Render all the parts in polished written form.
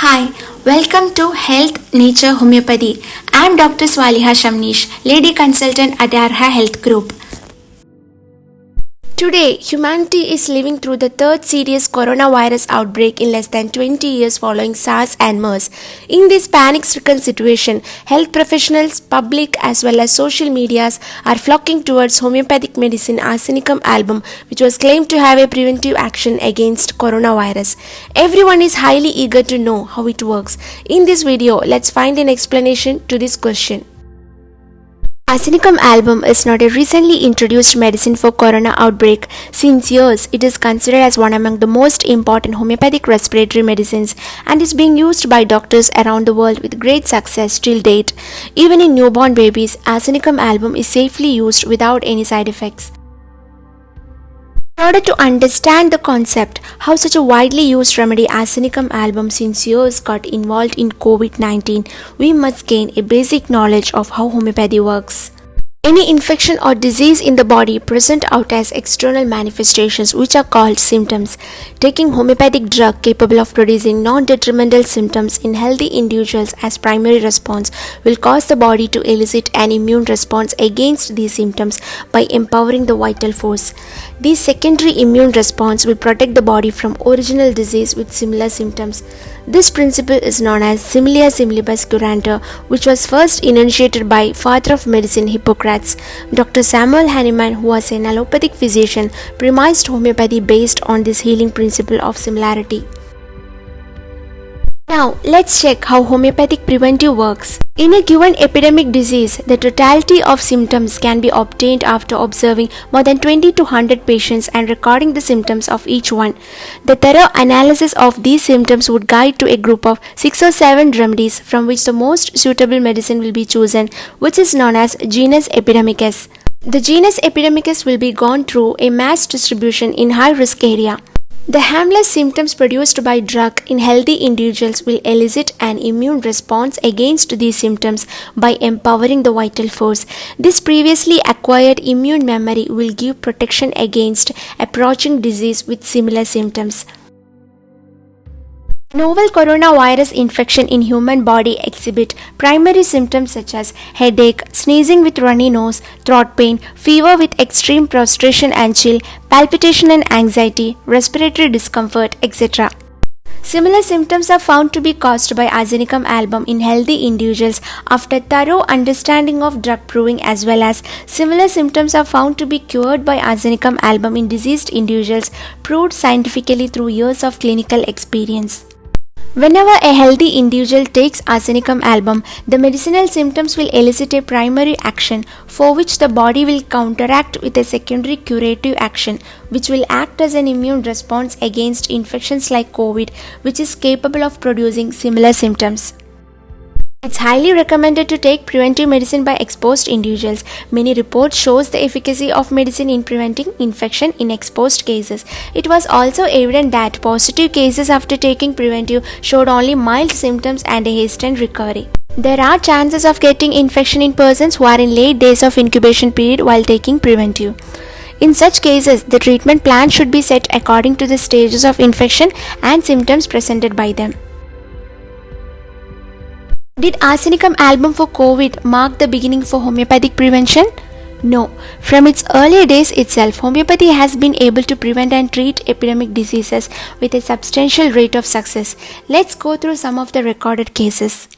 Hi, welcome to Health Nature Homeopathy. I am Dr. Swaliha Shamnish, Lady Consultant at Arha Health Group. Today, humanity is living through the third serious coronavirus outbreak in less than 20 years following SARS and MERS. In this panic-stricken situation, health professionals, public as well as social medias are flocking towards homeopathic medicine Arsenicum album, which was claimed to have a preventive action against coronavirus. Everyone is highly eager to know how it works. In this video, let's find an explanation to this question. Arsenicum album is not a recently introduced medicine for corona outbreak. Since years, it is considered as one among the most important homeopathic respiratory medicines and is being used by doctors around the world with great success till date. Even in newborn babies, Arsenicum album is safely used without any side effects. In order to understand the concept, how such a widely used remedy Arsenicum album since years got involved in COVID-19, we must gain a basic knowledge of how homeopathy works. Any infection or disease in the body present out as external manifestations which are called symptoms. Taking homeopathic drug capable of producing non-detrimental symptoms in healthy individuals as primary response will cause the body to elicit an immune response against these symptoms by empowering the vital force. This secondary immune response will protect the body from original disease with similar symptoms. This principle is known as similia similibus curantur, which was first enunciated by father of medicine Hippocrates. Dr. Samuel Hahnemann, who was an allopathic physician, premised homeopathy based on this healing principle of similarity. Now, let's check how homeopathic preventive works. In a given epidemic disease, the totality of symptoms can be obtained after observing more than 20 to 100 patients and recording the symptoms of each one. The thorough analysis of these symptoms would guide to a group of 6 or 7 remedies from which the most suitable medicine will be chosen, which is known as genus epidemicus. The genus epidemicus will be gone through a mass distribution in high-risk area. The harmless symptoms produced by drug in healthy individuals will elicit an immune response against these symptoms by empowering the vital force. This previously acquired immune memory will give protection against approaching disease with similar symptoms. Novel coronavirus infection in human body exhibit primary symptoms such as headache, sneezing with runny nose, throat pain, fever with extreme prostration and chill, palpitation and anxiety, respiratory discomfort, etc. Similar symptoms are found to be caused by Arsenicum album in healthy individuals after thorough understanding of drug proving, as well as similar symptoms are found to be cured by Arsenicum album in diseased individuals proved scientifically through years of clinical experience. Whenever a healthy individual takes Arsenicum album, the medicinal symptoms will elicit a primary action for which the body will counteract with a secondary curative action, which will act as an immune response against infections like COVID, which is capable of producing similar symptoms. It's highly recommended to take preventive medicine by exposed individuals. Many reports shows the efficacy of medicine in preventing infection in exposed cases. It was also evident that positive cases after taking preventive showed only mild symptoms and a hastened recovery. There are chances of getting infection in persons who are in late days of incubation period while taking preventive. In such cases, the treatment plan should be set according to the stages of infection and symptoms presented by them. Did Arsenicum album for COVID mark the beginning for homeopathic prevention? No. From its earlier days itself, homeopathy has been able to prevent and treat epidemic diseases with a substantial rate of success. Let's go through some of the recorded cases.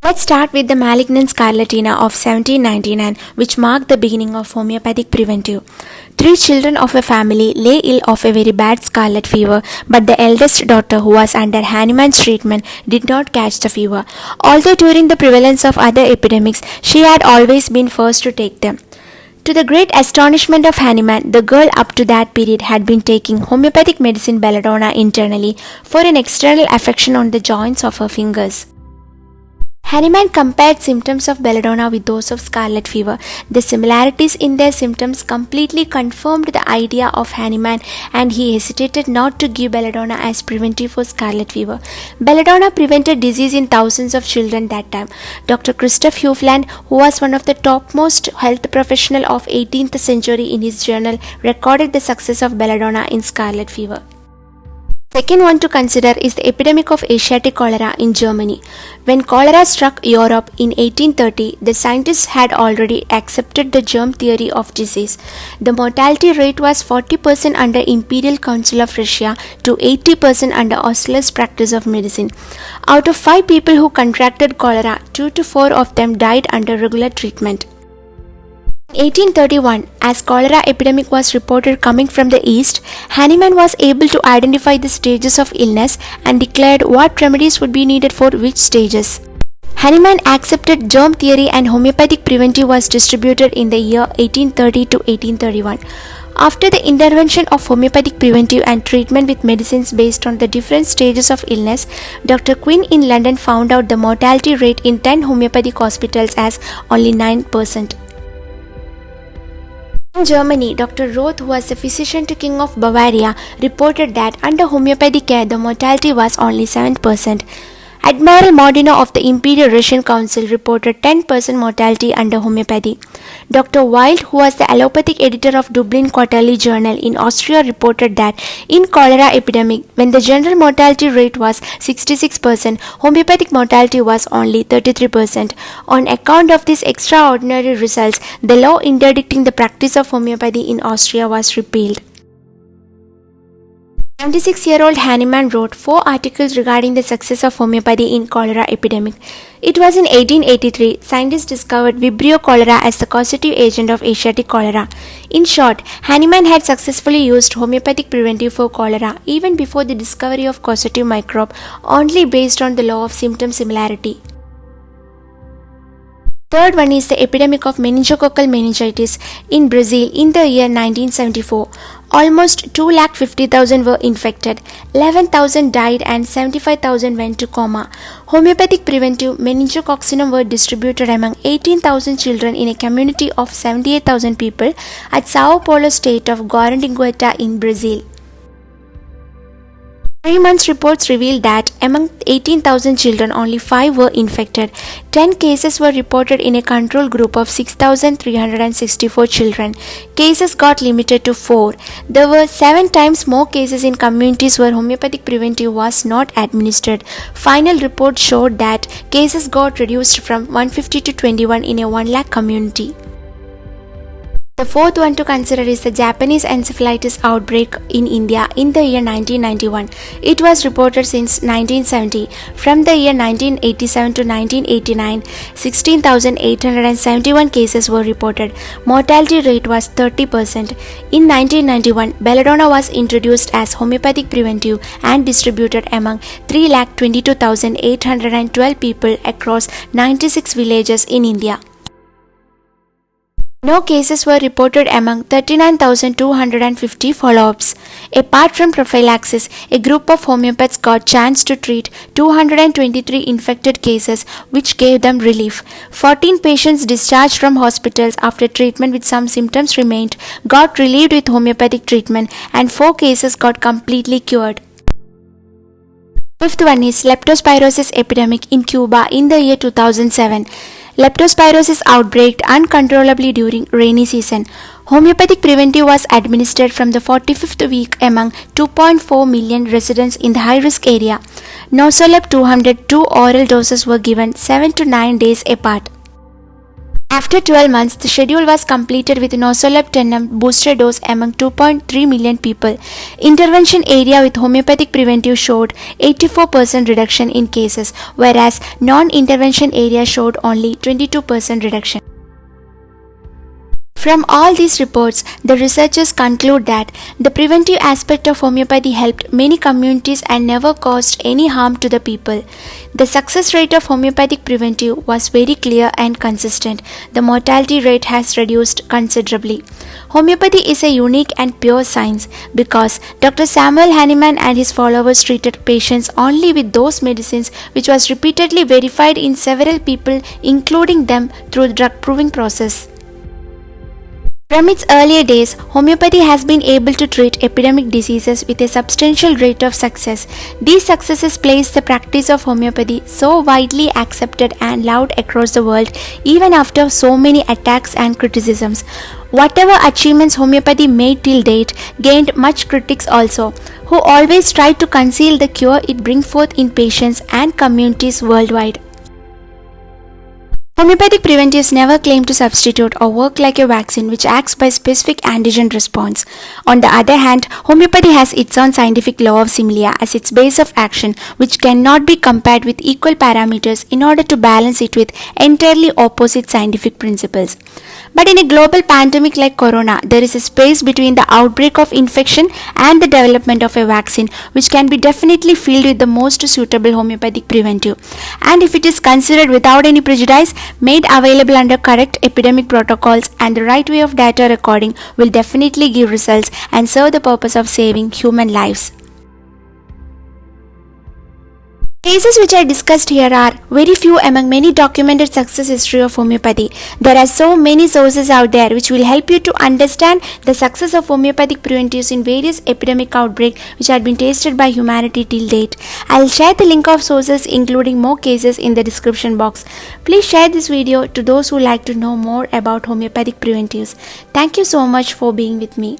Let's start with the malignant scarlatina of 1799, which marked the beginning of homeopathic preventive. 3 children of a family lay ill of a very bad scarlet fever, but the eldest daughter, who was under Hahnemann's treatment, did not catch the fever. Although during the prevalence of other epidemics, she had always been first to take them. To the great astonishment of Hahnemann, the girl up to that period had been taking homeopathic medicine belladonna internally for an external affection on the joints of her fingers. Hahnemann compared symptoms of belladonna with those of scarlet fever. The similarities in their symptoms completely confirmed the idea of Hahnemann, and he hesitated not to give belladonna as preventive for scarlet fever. Belladonna prevented disease in thousands of children that time. Dr. Christoph Hufeland, who was one of the topmost health professional of 18th century, in his journal recorded the success of belladonna in scarlet fever. Second one to consider is the epidemic of Asiatic cholera in Germany. When cholera struck Europe in 1830, the scientists had already accepted the germ theory of disease. The mortality rate was 40% under Imperial Council of Russia to 80% under Osler's practice of medicine. Out of 5 people who contracted cholera, 2 to 4 of them died under regular treatment. In 1831, as cholera epidemic was reported coming from the east, Hahnemann was able to identify the stages of illness and declared what remedies would be needed for which stages. Hahnemann accepted germ theory and homeopathic preventive was distributed in the year 1830 to 1831. After the intervention of homeopathic preventive and treatment with medicines based on the different stages of illness, Dr. Quinn in London found out the mortality rate in 10 homeopathic hospitals as only 9%. In Germany, Dr. Roth, who was the physician to King of Bavaria, reported that under homeopathic care the mortality was only 7%. Admiral Modena of the Imperial Russian Council reported 10% mortality under homeopathy. Dr. Wild, who was the allopathic editor of Dublin Quarterly Journal in Austria, reported that in cholera epidemic, when the general mortality rate was 66%, homeopathic mortality was only 33%. On account of these extraordinary results, the law interdicting the practice of homeopathy in Austria was repealed. 76-year-old Hahnemann wrote 4 articles regarding the success of homeopathy in cholera epidemic. It was in 1883 scientists discovered Vibrio cholera as the causative agent of Asiatic cholera. In short, Hahnemann had successfully used homeopathic preventive for cholera even before the discovery of causative microbe, only based on the law of symptom similarity. Third one is the epidemic of meningococcal meningitis in Brazil in the year 1974. Almost 250,000 were infected, 11,000 died and 75,000 went to coma. Homeopathic preventive meningococcinum were distributed among 18,000 children in a community of 78,000 people at Sao Paulo state of Guaratinguetá in Brazil. 3 months reports revealed that among 18,000 children, only 5 were infected. 10 cases were reported in a control group of 6,364 children. Cases got limited to 4. There were 7 times more cases in communities where homeopathic preventive was not administered. Final report showed that cases got reduced from 150 to 21 in a 1 lakh community. The fourth one to consider is the Japanese encephalitis outbreak in India in the year 1991. It was reported since 1970. From the year 1987 to 1989, 16,871 cases were reported. Mortality rate was 30%. In 1991, belladonna was introduced as homeopathic preventive and distributed among 3,22,812 people across 96 villages in India. No cases were reported among 39,250 follow-ups. Apart from prophylaxis, a group of homeopaths got chance to treat 223 infected cases, which gave them relief. 14 patients discharged from hospitals after treatment with some symptoms remained, got relieved with homeopathic treatment, and 4 cases got completely cured. Fifth one is leptospirosis epidemic in Cuba in the year 2007. Leptospirosis outbreaked uncontrollably during rainy season. Homeopathic preventive was administered from the 45th week among 2.4 million residents in the high-risk area. Nosolep 200 2 oral doses were given 7 to 9 days apart. After 12 months, the schedule was completed with Nosolep 10 booster dose among 2.3 million people. Intervention area with homeopathic preventive showed 84% reduction in cases, whereas non-intervention area showed only 22% reduction. From all these reports, the researchers conclude that the preventive aspect of homeopathy helped many communities and never caused any harm to the people. The success rate of homeopathic preventive was very clear and consistent. The mortality rate has reduced considerably. Homeopathy is a unique and pure science because Dr. Samuel Hahnemann and his followers treated patients only with those medicines which was repeatedly verified in several people, including them through the drug proving process. From its earlier days, homeopathy has been able to treat epidemic diseases with a substantial rate of success. These successes place the practice of homeopathy so widely accepted and loved across the world even after so many attacks and criticisms. Whatever achievements homeopathy made till date gained much critics also, who always tried to conceal the cure it brings forth in patients and communities worldwide. Homeopathic preventives never claim to substitute or work like a vaccine which acts by specific antigen response. On the other hand, homeopathy has its own scientific law of similia as its base of action, which cannot be compared with equal parameters in order to balance it with entirely opposite scientific principles. But in a global pandemic like corona, there is a space between the outbreak of infection and the development of a vaccine which can be definitely filled with the most suitable homeopathic preventive. And if it is considered without any prejudice, made available under correct epidemic protocols and the right way of data recording, will definitely give results and serve the purpose of saving human lives. Cases which I discussed here are very few among many documented success history of homeopathy. There are so many sources out there which will help you to understand the success of homeopathic preventives in various epidemic outbreaks which had been tasted by humanity till date. I'll share the link of sources including more cases in the description box. Please share this video to those who like to know more about homeopathic preventives. Thank you so much for being with me.